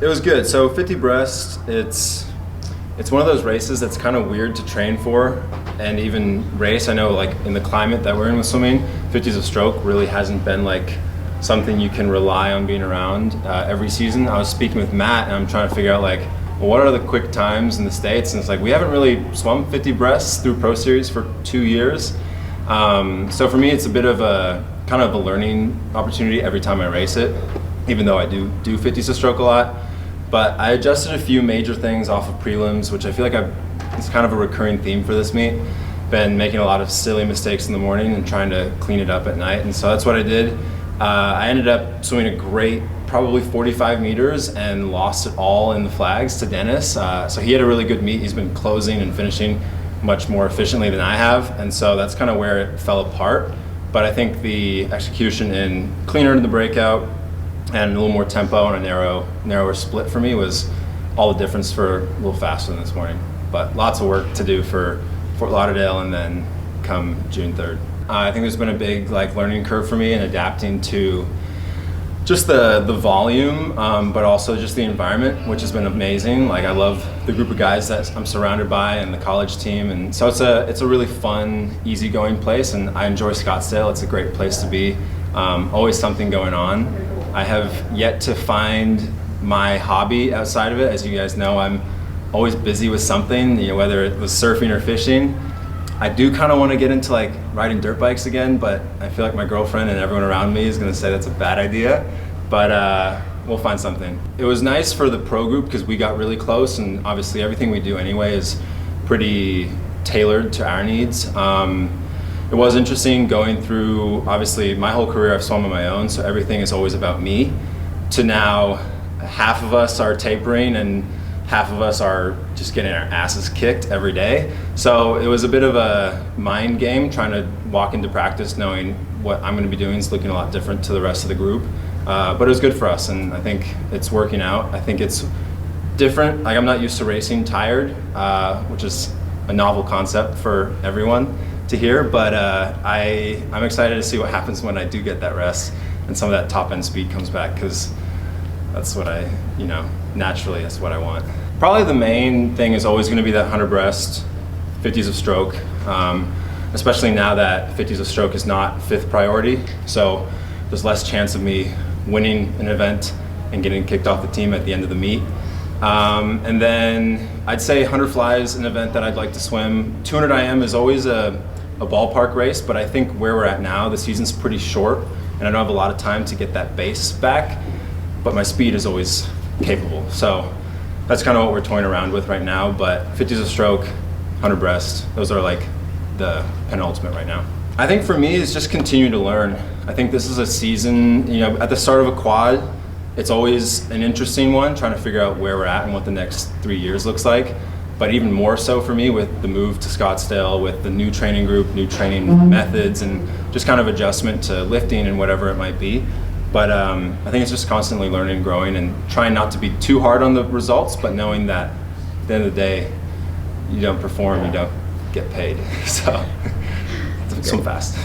It was good. So 50 breast, it's one of those races that's kind of weird to train for and even race. I know like in the climate that we're in with swimming, 50s of stroke really hasn't been like something you can rely on being around every season. I was speaking with Matt and I'm trying to figure out like, well, what are the quick times in the States? And it's like, we haven't really swum 50 breasts through Pro Series for 2 years. So for me, it's a bit of a kind of a learning opportunity every time I race it, even though I do 50s of stroke a lot. But I adjusted a few major things off of prelims, which I feel like it's kind of a recurring theme for this meet. Been making a lot of silly mistakes in the morning and trying to clean it up at night, and so that's what I did. I ended up swimming a great, probably 45 meters and lost it all in the flags to Dennis. So he had a really good meet. He's been closing and finishing much more efficiently than I have, and so that's kind of where it fell apart. But I think the execution in cleaner in the breakout and a little more tempo and a narrower split for me was all the difference for a little faster than this morning. But lots of work to do for Fort Lauderdale and then come June 3rd. I think there's been a big learning curve for me in adapting to just the volume, but also just the environment, which has been amazing. Like I love the group of guys that I'm surrounded by and the college team, and so it's a really fun, easygoing place, and I enjoy Scottsdale. It's a great place to be. Always something going on. I have yet to find my hobby outside of it. As you guys know, I'm always busy with something, whether it was surfing or fishing. I do kind of want to get into like riding dirt bikes again, but I feel like my girlfriend and everyone around me is going to say that's a bad idea, but we'll find something. It was nice for the pro group because we got really close, and obviously everything we do anyway is pretty tailored to our needs. It was interesting going through, obviously my whole career I've swum on my own, so everything is always about me, to now half of us are tapering and half of us are just getting our asses kicked every day. So it was a bit of a mind game trying to walk into practice knowing what I'm going to be doing is looking a lot different to the rest of the group. But it was good for us, and I think it's working out. I think it's different. Like I'm not used to racing tired, which is a novel concept for everyone to hear, but I'm excited to see what happens when I do get that rest and some of that top end speed comes back, because that's what naturally that's what I want. Probably the main thing is always going to be that 100 breast, 50s of stroke, especially now that 50s of stroke is not 5th priority, so there's less chance of me winning an event and getting kicked off the team at the end of the meet. And then I'd say 100 fly is an event that I'd like to swim. 200 IM is always a ballpark race, but I think where we're at now, the season's pretty short and I don't have a lot of time to get that base back, but my speed is always capable. So that's kind of what we're toying around with right now, but 50s of stroke, 100 breast, those are like the penultimate right now. I think for me it's just continue to learn. I think this is a season, at the start of a quad, it's always an interesting one, trying to figure out where we're at and what the next 3 years looks like. But even more so for me with the move to Scottsdale, with the new training group, new training methods, and just kind of adjustment to lifting and whatever it might be. But I think it's just constantly learning and growing and trying not to be too hard on the results, but knowing that at the end of the day, you don't perform, you don't get paid. So swim fast.